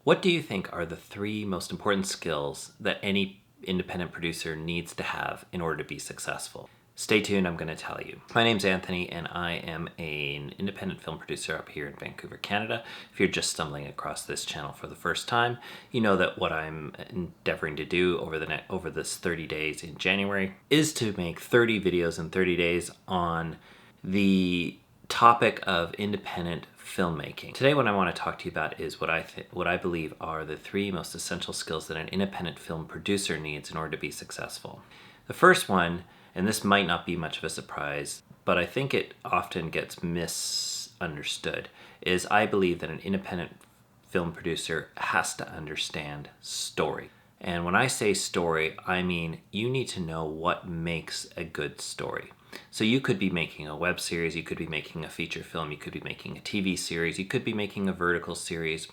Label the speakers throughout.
Speaker 1: What do you think are the three most important skills that any independent producer needs to have in order to be successful? Stay tuned, I'm going to tell you. My name's Anthony and I am an independent film producer up here in Vancouver, Canada. If you're just stumbling across this channel for the first time, you know that what I'm endeavoring to do over this 30 days in January is to make 30 videos in 30 days on the topic of independent filmmaking. Today what I want to talk to you about is what I believe are the three most essential skills that an independent film producer needs in order to be successful. The first one, and this might not be much of a surprise, but I think it often gets misunderstood, is I believe that an independent film producer has to understand story. And when I say story, I mean you need to know what makes a good story. So you could be making a web series, you could be making a feature film, you could be making a TV series, you could be making a vertical series,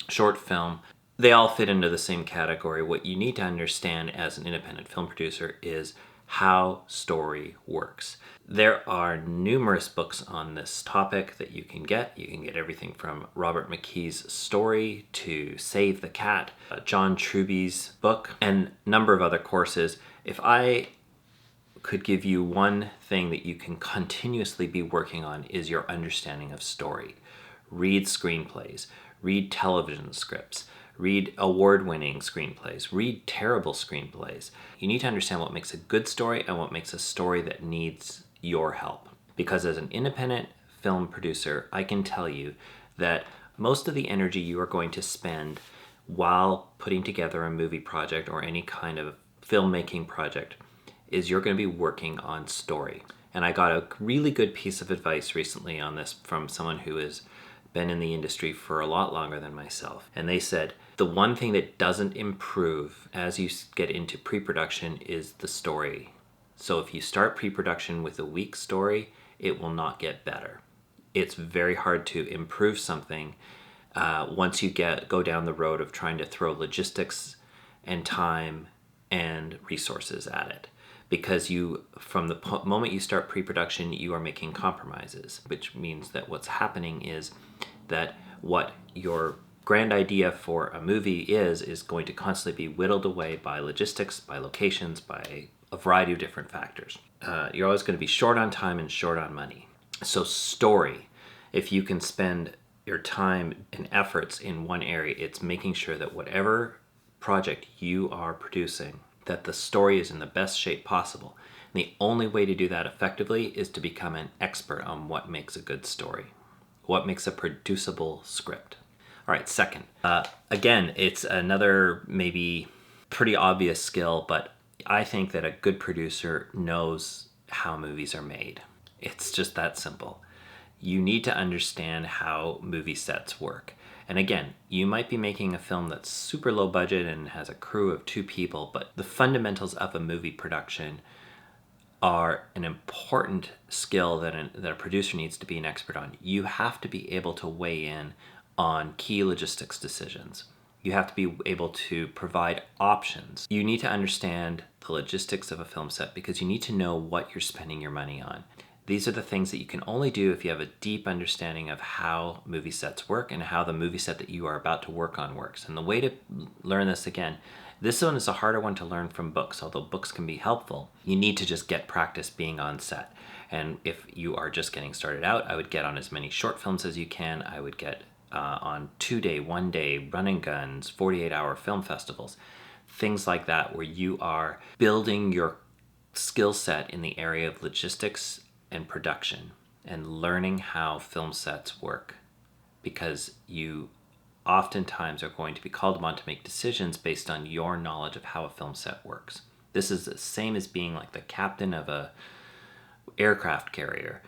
Speaker 1: short film. They all fit into the same category. What you need to understand as an independent film producer is how story works. There are numerous books on this topic that you can get. You can get everything from Robert McKee's Story to Save the Cat, John Truby's book, and a number of other courses. If I could give you one thing that you can continuously be working on is your understanding of story. Read screenplays, read television scripts, read award-winning screenplays, read terrible screenplays. You need to understand what makes a good story and what makes a story that needs your help. Because as an independent film producer, I can tell you that most of the energy you are going to spend while putting together a movie project or any kind of filmmaking project is you're going to be working on story. And I got a really good piece of advice recently on this from someone who has been in the industry for a lot longer than myself. And they said, the one thing that doesn't improve as you get into pre-production is the story. So if you start pre-production with a weak story, it will not get better. It's very hard to improve something once you go down the road of trying to throw logistics and time and resources at it. Because from the moment you start pre-production, you are making compromises, which means that what's happening is that what your grand idea for a movie is going to constantly be whittled away by logistics, by locations, by a variety of different factors. You're always going to be short on time and short on money. So story, if you can spend your time and efforts in one area, it's making sure that whatever project you are producing, that the story is in the best shape possible. And the only way to do that effectively is to become an expert on what makes a good story, what makes a producible script. All right, second. Again, it's another maybe pretty obvious skill, but I think that a good producer knows how movies are made. It's just that simple. You need to understand how movie sets work. And again, you might be making a film that's super low budget and has a crew of 2 people, but the fundamentals of a movie production are an important skill that a producer needs to be an expert on. You have to be able to weigh in on key logistics decisions. You have to be able to provide options. You need to understand the logistics of a film set because you need to know what you're spending your money on. These are the things that you can only do if you have a deep understanding of how movie sets work and how the movie set that you are about to work on works. And the way to learn this, again, this one is a harder one to learn from books, although books can be helpful. You need to just get practice being on set. And if you are just getting started out, I would get on as many short films as you can. I would get on 2-day, 1-day run and guns, 48-hour film festivals, things like that, where you are building your skill set in the area of logistics and production and learning how film sets work, because you oftentimes are going to be called upon to make decisions based on your knowledge of how a film set works. This is the same as being like the captain of a aircraft carrier.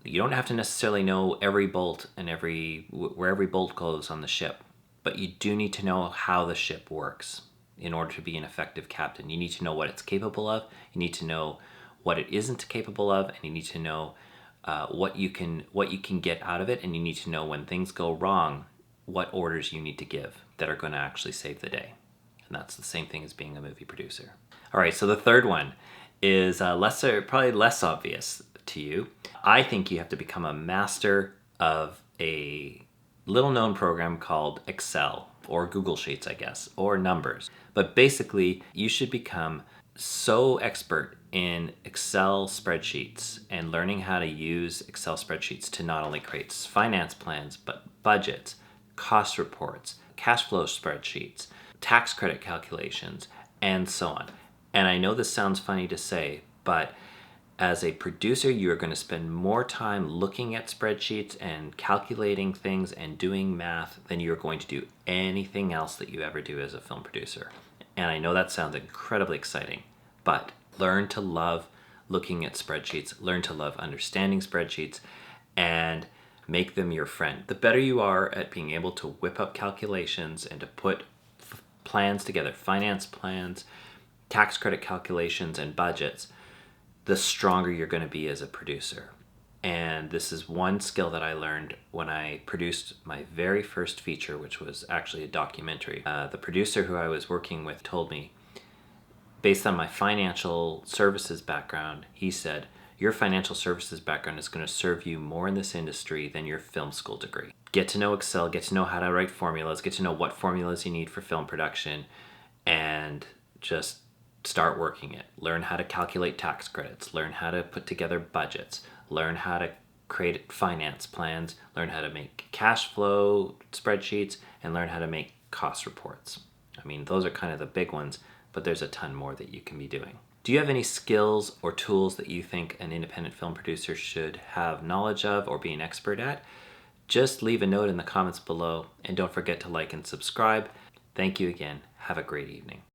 Speaker 1: You don't have to necessarily know every bolt and where every bolt goes on the ship, but you do need to know how the ship works in order to be an effective captain. You need to know what it's capable of, you need to know what it isn't capable of, and you need to know what you can get out of it, and you need to know when things go wrong, what orders you need to give that are going to actually save the day. And that's the same thing as being a movie producer. All right, so the third one is probably less obvious to you. I think you have to become a master of a little known program called Excel. or Google Sheets, I guess, or numbers. But basically, you should become so expert in Excel spreadsheets and learning how to use Excel spreadsheets to not only create finance plans, but budgets, cost reports, cash flow spreadsheets, tax credit calculations, and so on. And I know this sounds funny to say, but as a producer, you are going to spend more time looking at spreadsheets and calculating things and doing math than you're going to do anything else that you ever do as a film producer. And I know that sounds incredibly exciting, but learn to love looking at spreadsheets, learn to love understanding spreadsheets, and make them your friend. The better you are at being able to whip up calculations and to put plans together, finance plans, tax credit calculations, and budgets, the stronger you're going to be as a producer. And this is one skill that I learned when I produced my very first feature, which was actually a documentary. The producer who I was working with told me, based on my financial services background, he said, your financial services background is going to serve you more in this industry than your film school degree. Get to know Excel, get to know how to write formulas, get to know what formulas you need for film production, and just start working it. Learn how to calculate tax credits, learn how to put together budgets, learn how to create finance plans, learn how to make cash flow spreadsheets, and learn how to make cost reports. I mean, those are kind of the big ones, but there's a ton more that you can be doing. Do you have any skills or tools that you think an independent film producer should have knowledge of or be an expert at? Just leave a note in the comments below, and don't forget to like and subscribe. Thank you again. Have a great evening.